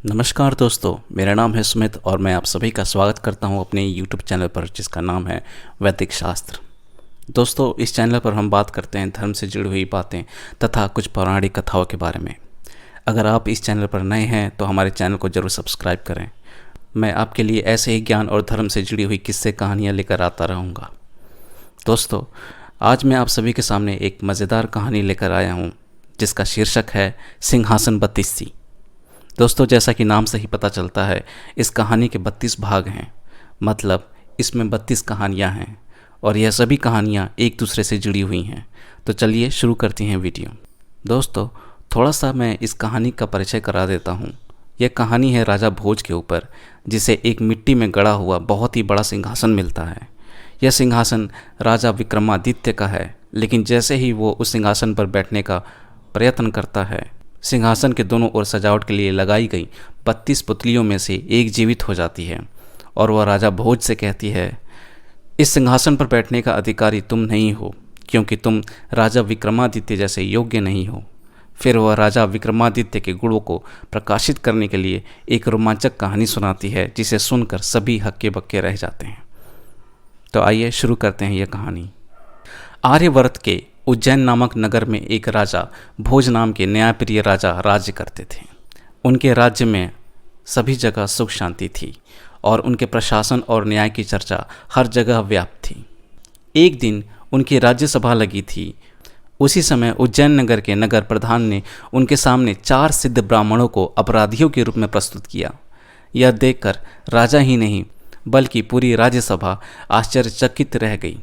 नमस्कार दोस्तों, मेरा नाम है सुमित और मैं आप सभी का स्वागत करता हूं अपने YouTube चैनल पर जिसका नाम है वैदिक शास्त्र। दोस्तों, इस चैनल पर हम बात करते हैं धर्म से जुड़ी हुई बातें तथा कुछ पौराणिक कथाओं के बारे में। अगर आप इस चैनल पर नए हैं तो हमारे चैनल को ज़रूर सब्सक्राइब करें। मैं आपके लिए ऐसे ही ज्ञान और धर्म से जुड़ी हुई किस्से कहानियाँ लेकर आता रहूँगा। दोस्तों, आज मैं आप सभी के सामने एक मज़ेदार कहानी लेकर आया हूँ जिसका शीर्षक है सिंहासन 32। दोस्तों, जैसा कि नाम से ही पता चलता है, इस कहानी के 32 भाग हैं। मतलब इसमें 32 कहानियाँ हैं और यह सभी कहानियाँ एक दूसरे से जुड़ी हुई हैं। तो चलिए शुरू करते हैं वीडियो। दोस्तों, थोड़ा सा मैं इस कहानी का परिचय करा देता हूँ। यह कहानी है राजा भोज के ऊपर, जिसे एक मिट्टी में गड़ा हुआ बहुत ही बड़ा सिंहासन मिलता है। यह सिंहासन राजा विक्रमादित्य का है, लेकिन जैसे ही वो उस सिंहासन पर बैठने का प्रयत्न करता है, सिंहासन के दोनों ओर सजावट के लिए लगाई गई 32 पुतलियों में से एक जीवित हो जाती है और वह राजा भोज से कहती है, इस सिंहासन पर बैठने का अधिकारी तुम नहीं हो, क्योंकि तुम राजा विक्रमादित्य जैसे योग्य नहीं हो। फिर वह राजा विक्रमादित्य के गुणों को प्रकाशित करने के लिए एक रोमांचक कहानी सुनाती है, जिसे सुनकर सभी हक्के बक्के रह जाते हैं। तो आइए शुरू करते हैं यह कहानी। आर्यवर्त के उज्जैन नामक नगर में एक राजा भोज नाम के न्यायप्रिय राजा राज्य करते थे। उनके राज्य में सभी जगह सुख शांति थी और उनके प्रशासन और न्याय की चर्चा हर जगह व्याप्त थी। एक दिन उनकी राज्यसभा लगी थी। उसी समय उज्जैन नगर के नगर प्रधान ने उनके सामने 4 सिद्ध ब्राह्मणों को अपराधियों के रूप में प्रस्तुत किया। यह देखकर राजा ही नहीं बल्कि पूरी राज्यसभा आश्चर्यचकित रह गई।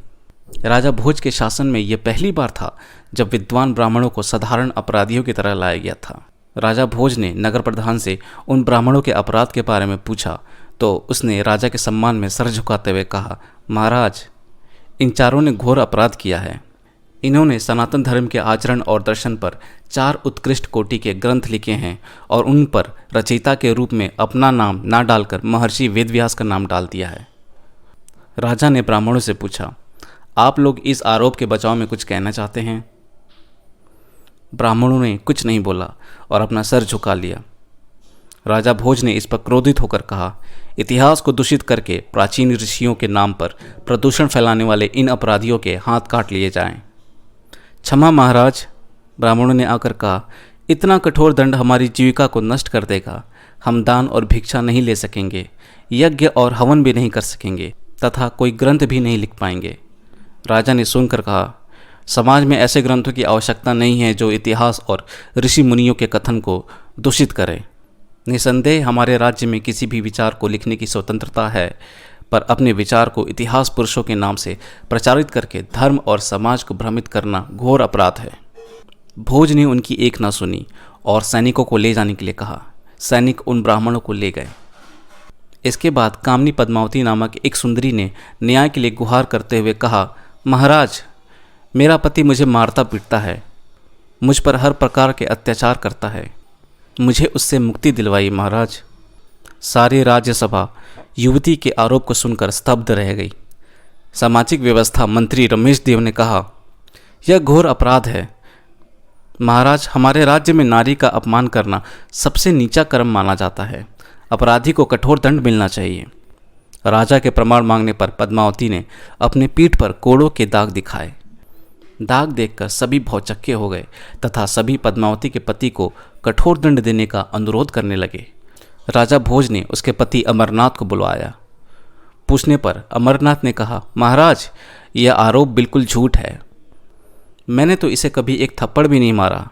राजा भोज के शासन में यह पहली बार था जब विद्वान ब्राह्मणों को साधारण अपराधियों की तरह लाया गया था। राजा भोज ने नगर प्रधान से उन ब्राह्मणों के अपराध के बारे में पूछा तो उसने राजा के सम्मान में सर झुकाते हुए कहा, महाराज, इन चारों ने घोर अपराध किया है। इन्होंने सनातन धर्म के आचरण और दर्शन पर 4 उत्कृष्ट कोटि के ग्रंथ लिखे हैं और उन पर रचयिता के रूप में अपना नाम ना डालकर महर्षि वेदव्यास का नाम डाल दिया है। राजा ने ब्राह्मणों से पूछा, आप लोग इस आरोप के बचाव में कुछ कहना चाहते हैं? ब्राह्मणों ने कुछ नहीं बोला और अपना सर झुका लिया। राजा भोज ने इस पर क्रोधित होकर कहा, इतिहास को दूषित करके प्राचीन ऋषियों के नाम पर प्रदूषण फैलाने वाले इन अपराधियों के हाथ काट लिए जाएं। क्षमा महाराज, ब्राह्मणों ने आकर कहा, इतना कठोर दंड हमारी जीविका को नष्ट कर देगा। हम दान और भिक्षा नहीं ले सकेंगे, यज्ञ और हवन भी नहीं कर सकेंगे तथा कोई ग्रंथ भी नहीं लिख पाएंगे। राजा ने सुनकर कहा, समाज में ऐसे ग्रंथों की आवश्यकता नहीं है जो इतिहास और ऋषि मुनियों के कथन को दूषित करें। निसंदेह हमारे राज्य में किसी भी विचार को लिखने की स्वतंत्रता है, पर अपने विचार को इतिहास पुरुषों के नाम से प्रचारित करके धर्म और समाज को भ्रमित करना घोर अपराध है। भोज ने उनकी एक ना सुनी और सैनिकों को ले जाने के लिए कहा। सैनिक उन ब्राह्मणों को ले गए। इसके बाद कामनी पद्मावती नामक एक सुंदरी ने न्याय के लिए गुहार करते हुए कहा, महाराज, मेरा पति मुझे मारता पीटता है, मुझ पर हर प्रकार के अत्याचार करता है, मुझे उससे मुक्ति दिलवाइए महाराज। सारी राज्यसभा युवती के आरोप को सुनकर स्तब्ध रह गई। सामाजिक व्यवस्था मंत्री रमेश देव ने कहा, यह घोर अपराध है महाराज। हमारे राज्य में नारी का अपमान करना सबसे नीचा कर्म माना जाता है। अपराधी को कठोर दंड मिलना चाहिए। राजा के प्रमाण मांगने पर पद्मावती ने अपने पीठ पर कोड़ों के दाग दिखाए। दाग देखकर सभी भौचक्के हो गए तथा सभी पद्मावती के पति को कठोर दंड देने का अनुरोध करने लगे। राजा भोज ने उसके पति अमरनाथ को बुलवाया। पूछने पर अमरनाथ ने कहा, महाराज, यह आरोप बिल्कुल झूठ है। मैंने तो इसे कभी एक थप्पड़ भी नहीं मारा।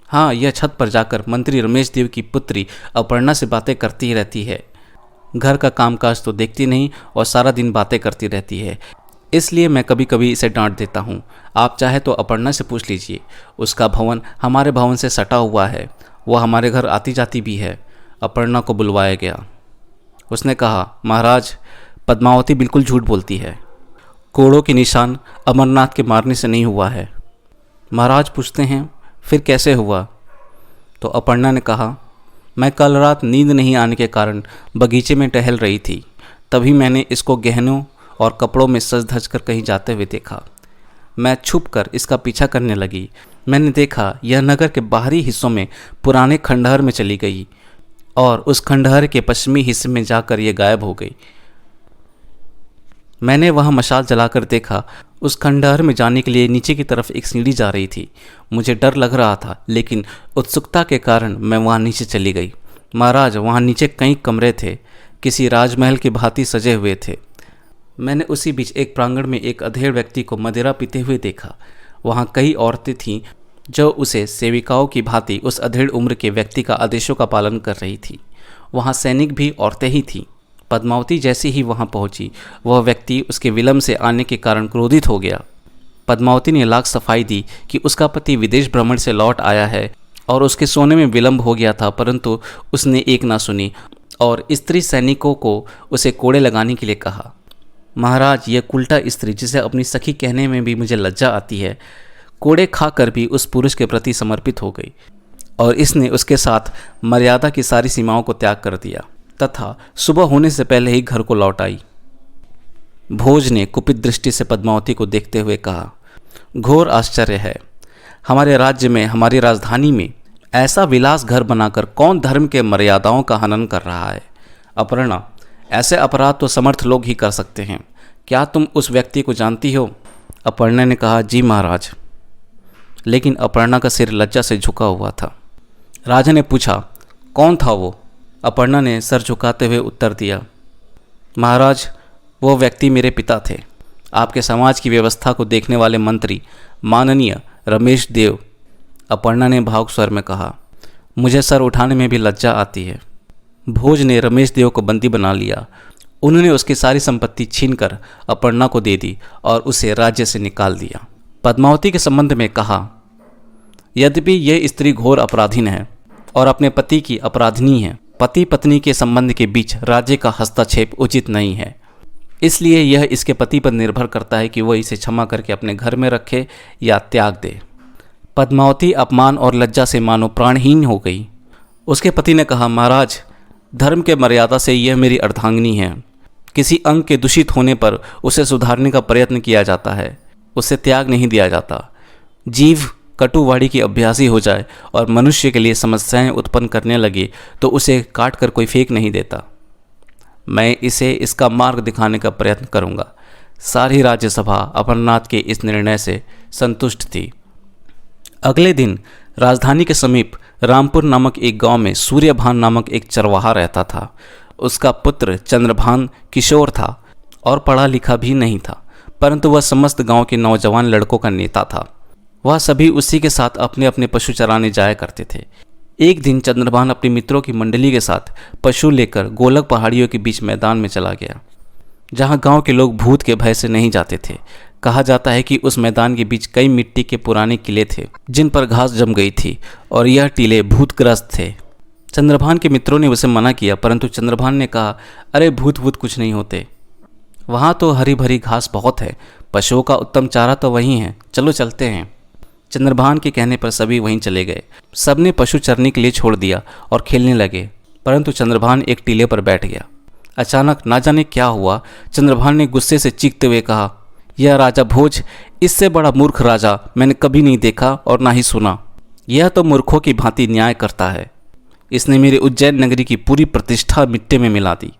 हाँ, यह छत पर जाकर मंत्री रमेश देव की पुत्री अपर्णा से बातें करती रहती है। घर का कामकाज तो देखती नहीं और सारा दिन बातें करती रहती है, इसलिए मैं कभी कभी इसे डांट देता हूँ। आप चाहे तो अपर्णा से पूछ लीजिए। उसका भवन हमारे भवन से सटा हुआ है, वह हमारे घर आती जाती भी है। अपर्णा को बुलवाया गया। उसने कहा, महाराज, पद्मावती बिल्कुल झूठ बोलती है। कोड़ों के निशान अमरनाथ के मारने से नहीं हुआ है। महाराज पूछते हैं, फिर कैसे हुआ? तो अपर्णा ने कहा, मैं कल रात नींद नहीं आने के कारण बगीचे में टहल रही थी, तभी मैंने इसको गहनों और कपड़ों में सज धज कर कहीं जाते हुए देखा। मैं छुप कर इसका पीछा करने लगी। मैंने देखा यह नगर के बाहरी हिस्सों में पुराने खंडहर में चली गई और उस खंडहर के पश्चिमी हिस्से में जाकर यह गायब हो गई। मैंने वहां मशाल जलाकर देखा। उस खंडहर में जाने के लिए नीचे की तरफ एक सीढ़ी जा रही थी। मुझे डर लग रहा था, लेकिन उत्सुकता के कारण मैं वहां नीचे चली गई। महाराज, वहां नीचे कई कमरे थे, किसी राजमहल की भांति सजे हुए थे। मैंने उसी बीच एक प्रांगण में एक अधेड़ व्यक्ति को मदिरा पीते हुए देखा। वहां कई औरतें थीं जो उसे सेविकाओं की भांति उस अधेड़ उम्र के व्यक्ति का आदेशों का पालन कर रही थी। वहां सैनिक भी औरतें ही थीं। पद्मावती जैसी ही वहां पहुंची, वह व्यक्ति उसके विलंब से आने के कारण क्रोधित हो गया। पद्मावती ने लाख सफाई दी कि उसका पति विदेश भ्रमण से लौट आया है और उसके सोने में विलंब हो गया था, परंतु उसने एक ना सुनी और स्त्री सैनिकों को उसे कोड़े लगाने के लिए कहा। महाराज, यह कुल्टा स्त्री, जिसे अपनी सखी कहने में भी मुझे लज्जा आती है, कोड़े खाकर भी उस पुरुष के प्रति समर्पित हो गई और इसने उसके साथ मर्यादा की सारी सीमाओं को त्याग कर दिया तथा सुबह होने से पहले ही घर को लौट आई। भोज ने कुपित दृष्टि से पद्मावती को देखते हुए कहा, घोर आश्चर्य है। हमारे राज्य में, हमारी राजधानी में ऐसा विलास घर बनाकर कौन धर्म के मर्यादाओं का हनन कर रहा है? अपर्णा, ऐसे अपराध तो समर्थ लोग ही कर सकते हैं। क्या तुम उस व्यक्ति को जानती हो? अपर्णा ने कहा, जी महाराज। लेकिन अपर्णा का सिर लज्जा से झुका हुआ था। राजा ने पूछा, कौन था वो? अपर्णा ने सर झुकाते हुए उत्तर दिया, महाराज, वो व्यक्ति मेरे पिता थे, आपके समाज की व्यवस्था को देखने वाले मंत्री माननीय रमेश देव। अपर्णा ने भावुक स्वर में कहा, मुझे सर उठाने में भी लज्जा आती है। भोज ने रमेश देव को बंदी बना लिया। उन्होंने उसकी सारी संपत्ति छीनकर अपर्णा को दे दी और उसे राज्य से निकाल दिया। पद्मावती के संबंध में कहा, यद्यपि यह स्त्री घोर अपराधीन है और अपने पति की अपराधिनी है, पति पत्नी के संबंध के बीच राज्य का हस्तक्षेप उचित नहीं है। इसलिए यह इसके पति पर निर्भर करता है कि वह इसे क्षमा करके अपने घर में रखे या त्याग दे। पद्मावती अपमान और लज्जा से मानो प्राणहीन हो गई। उसके पति ने कहा, महाराज, धर्म के मर्यादा से यह मेरी अर्धांगिनी है। किसी अंग के दूषित होने पर उसे सुधारने का प्रयत्न किया जाता है, उसे त्याग नहीं दिया जाता। जीव कटुवाणी की अभ्यासी हो जाए और मनुष्य के लिए समस्याएं उत्पन्न करने लगे तो उसे काट कर कोई फेंक नहीं देता। मैं इसे इसका मार्ग दिखाने का प्रयत्न करूंगा। सारी राज्यसभा अमरनाथ के इस निर्णय से संतुष्ट थी। अगले दिन राजधानी के समीप रामपुर नामक एक गांव में सूर्यभान नामक एक चरवाहा रहता था। उसका पुत्र चंद्रभान किशोर था और पढ़ा लिखा भी नहीं था, परंतु वह समस्त गांव के नौजवान लड़कों का नेता था। वह सभी उसी के साथ अपने अपने पशु चराने जाया करते थे। एक दिन चंद्रभान अपने मित्रों की मंडली के साथ पशु लेकर गोलक पहाड़ियों के बीच मैदान में चला गया, जहां गांव के लोग भूत के भय से नहीं जाते थे। कहा जाता है कि उस मैदान के बीच कई मिट्टी के पुराने किले थे जिन पर घास जम गई थी और यह टीले भूतग्रस्त थे। चंद्रभान के मित्रों ने उसे मना किया, परंतु चंद्रभान ने कहा, अरे भूत भूत कुछ नहीं होते, वहाँ तो हरी भरी घास बहुत है, पशुओं का उत्तम चारा तो वहीं है, चलो चलते हैं। चंद्रभान के कहने पर सभी वहीं चले गए। सबने पशु चरने के लिए छोड़ दिया और खेलने लगे, परंतु चंद्रभान एक टीले पर बैठ गया। अचानक ना जाने क्या हुआ, चंद्रभान ने गुस्से से चीखते हुए कहा, यह राजा भोज, इससे बड़ा मूर्ख राजा मैंने कभी नहीं देखा और ना ही सुना। यह तो मूर्खों की भांति न्याय करता है। इसने मेरी उज्जैन नगरी की पूरी प्रतिष्ठा मिट्टी में मिला दी।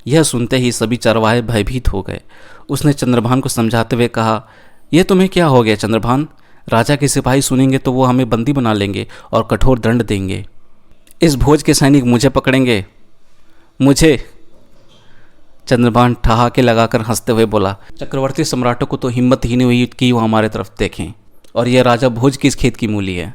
यह सुनते ही सभी चरवाहे भयभीत हो गए। उसने चंद्रभान को समझाते हुए कहा, यह तुम्हें क्या हो गया चंद्रभान? राजा के सिपाही सुनेंगे तो वो हमें बंदी बना लेंगे और कठोर दंड देंगे। इस भोज के सैनिक मुझे पकड़ेंगे, मुझे। चंद्रभान ठहाके लगाकर हंसते हुए बोला, चक्रवर्ती सम्राटों को तो हिम्मत ही नहीं हुई कि वो हमारे तरफ देखें, और यह राजा भोज किस खेत की मूली है।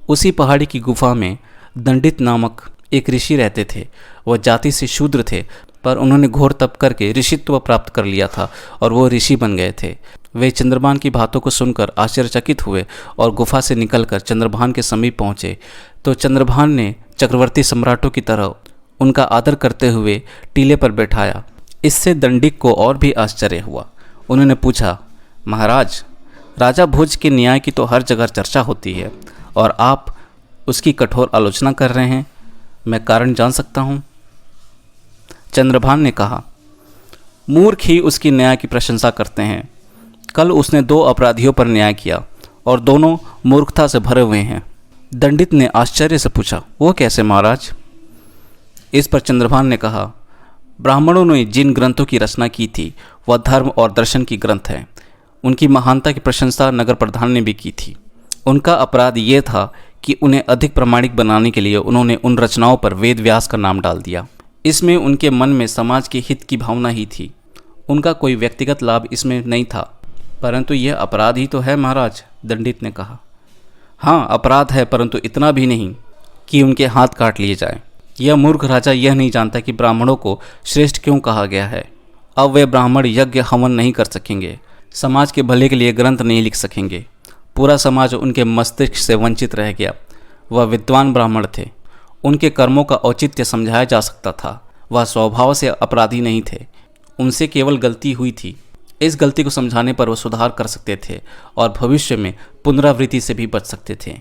उसी पहाड़ी की गुफा में दंडित नामक एक ऋषि रहते थे। वह जाति से शूद्र थे, पर उन्होंने घोर तप करके ऋषित्व प्राप्त कर लिया था और वो ऋषि बन गए थे। वे चंद्रभान की बातों को सुनकर आश्चर्यचकित हुए और गुफा से निकलकर चंद्रभान के समीप पहुँचे तो चंद्रभान ने चक्रवर्ती सम्राटों की तरह उनका आदर करते हुए टीले पर बैठाया। इससे दंडिक को और भी आश्चर्य हुआ। उन्होंने पूछा, महाराज, राजा भोज के न्याय की तो हर जगह चर्चा होती है और आप उसकी कठोर आलोचना कर रहे हैं, मैं कारण जान सकता हूँ? चंद्रभान ने कहा, मूर्ख ही उसकी न्याय की प्रशंसा करते हैं। कल उसने 2 अपराधियों पर न्याय किया और दोनों मूर्खता से भरे हुए हैं। दंडित ने आश्चर्य से पूछा, वो कैसे महाराज? इस पर चंद्रभान ने कहा, ब्राह्मणों ने जिन ग्रंथों की रचना की थी वह धर्म और दर्शन की ग्रंथ हैं। उनकी महानता की प्रशंसा नगर प्रधान ने भी की थी। उनका अपराध ये था कि उन्हें अधिक प्रामाणिक बनाने के लिए उन्होंने उन रचनाओं पर वेद व्यास का नाम डाल दिया। इसमें उनके मन में समाज के हित की भावना ही थी, उनका कोई व्यक्तिगत लाभ इसमें नहीं था। परंतु यह अपराध ही तो है महाराज, दंडित ने कहा। हाँ, अपराध है, परंतु इतना भी नहीं कि उनके हाथ काट लिए जाए। यह मूर्ख राजा यह नहीं जानता कि ब्राह्मणों को श्रेष्ठ क्यों कहा गया है। अब वे ब्राह्मण यज्ञ हवन नहीं कर सकेंगे, समाज के भले के लिए ग्रंथ नहीं लिख सकेंगे। पूरा समाज उनके मस्तिष्क से वंचित रह गया। वह विद्वान ब्राह्मण थे, उनके कर्मों का औचित्य समझाया जा सकता था। वह स्वभाव से अपराधी नहीं थे, उनसे केवल गलती हुई थी। इस गलती को समझाने पर वह सुधार कर सकते थे और भविष्य में पुनरावृत्ति से भी बच सकते थे।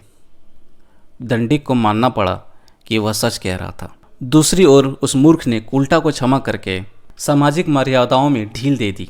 दंडित को मानना पड़ा कि वह सच कह रहा था। दूसरी ओर उस मूर्ख ने उल्टा को क्षमा करके सामाजिक मर्यादाओं में ढील दे दी।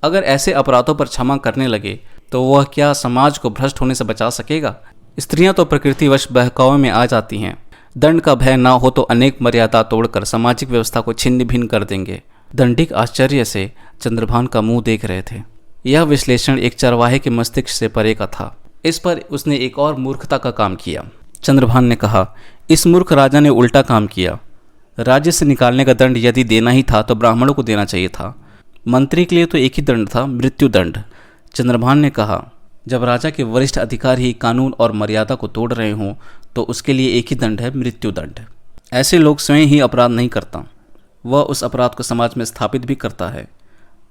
अगर ऐसे अपराधों पर क्षमा करने लगे तो वह क्या समाज को भ्रष्ट होने से बचा सकेगा? स्त्रियां तो प्रकृतिवश बहकावे में आ जाती हैं। दंड का भय ना हो तो अनेक मर्यादा तोड़कर सामाजिक व्यवस्था को छिन्न भिन्न कर देंगे। दंडिक आश्चर्य से चंद्रभान का मुंह देख रहे थे। यह विश्लेषण एक चरवाहे के मस्तिष्क से परे का था। इस पर उसने एक और मूर्खता का काम किया। चंद्रभान ने कहा, इस मूर्ख राजा ने उल्टा काम किया। राज्य से निकालने का दंड यदि देना ही था तो ब्राह्मणों को देना चाहिए था। मंत्री के लिए तो एक ही दंड था, मृत्यु दंड। चंद्रभान ने कहा, जब राजा के वरिष्ठ अधिकारी ही कानून और मर्यादा को तोड़ रहे हों तो उसके लिए एक ही दंड है, मृत्यु दंड। ऐसे लोग स्वयं ही अपराध नहीं करता, वह उस अपराध को समाज में स्थापित भी करता है।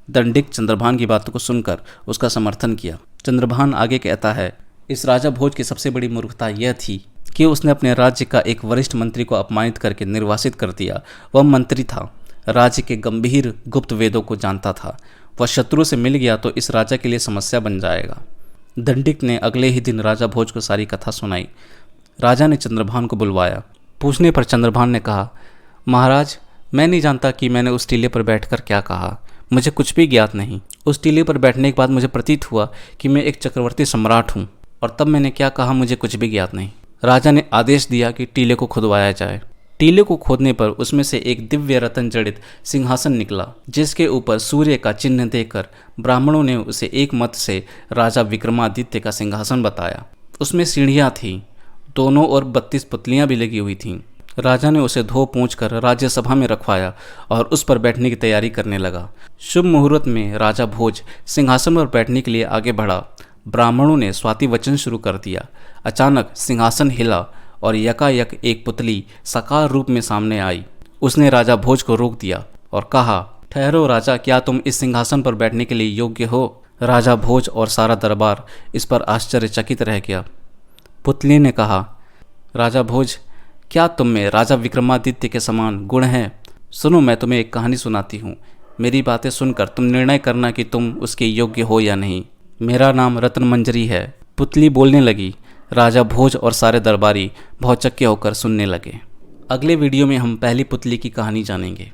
दंडिक चंद्रभान की बातों को सुनकर उसका समर्थन किया। चंद्रभान आगे कहता है, इस राजा भोज की सबसे बड़ी मूर्खता यह थी कि उसने अपने राज्य का एक वरिष्ठ मंत्री को अपमानित करके निर्वासित कर दिया। वह मंत्री था, राज्य के गंभीर गुप्त वेदों को जानता था। वह शत्रु से मिल गया तो इस राजा के लिए समस्या बन जाएगा। दंडिक ने अगले ही दिन राजा भोज को सारी कथा सुनाई। राजा ने चंद्रभान को बुलवाया। पूछने पर चंद्रभान ने कहा, महाराज, मैं नहीं जानता कि मैंने उस टीले पर बैठकर क्या कहा। मुझे कुछ भी ज्ञात नहीं। उस टीले पर बैठने के बाद मुझे प्रतीत हुआ कि मैं एक चक्रवर्ती सम्राट हूँ, और तब मैंने क्या कहा मुझे कुछ भी ज्ञात नहीं। राजा ने आदेश दिया कि टीले को खुदवाया जाए। टीले को खोदने पर उसमें से एक दिव्य रतन जड़ित सिंहासन निकला, जिसके ऊपर सूर्य का चिन्ह देकर ब्राह्मणों ने उसे एक मत से राजा विक्रमादित्य का सिंहासन बताया। उसमें सीढ़ियाँ थीं, दोनों ओर 32 पुतलियाँ भी लगी हुई थीं। राजा ने उसे धो पोंछ कर राज्यसभा में रखवाया और उस पर बैठने की तैयारी करने लगा। शुभ मुहूर्त में राजा भोज सिंहासन पर बैठने के लिए आगे बढ़ा। ब्राह्मणों ने स्वाति वचन शुरू कर दिया। अचानक सिंहासन हिला और यकायक एक पुतली साकार रूप में सामने आई। उसने राजा भोज को रोक दिया और कहा, ठहरो राजा, क्या तुम इस सिंहासन पर बैठने के लिए योग्य हो? राजा भोज और सारा दरबार इस पर आश्चर्यचकित रह गया। पुतली ने कहा, राजा भोज, क्या तुम में राजा विक्रमादित्य के समान गुण हैं? सुनो, मैं तुम्हें एक कहानी सुनाती हूँ। मेरी बातें सुनकर तुम निर्णय करना कि तुम उसके योग्य हो या नहीं। मेरा नाम रत्न मंजरी है। पुतली बोलने लगी। राजा भोज और सारे दरबारी भौचक्के होकर सुनने लगे। अगले वीडियो में हम पहली पुतली की कहानी जानेंगे।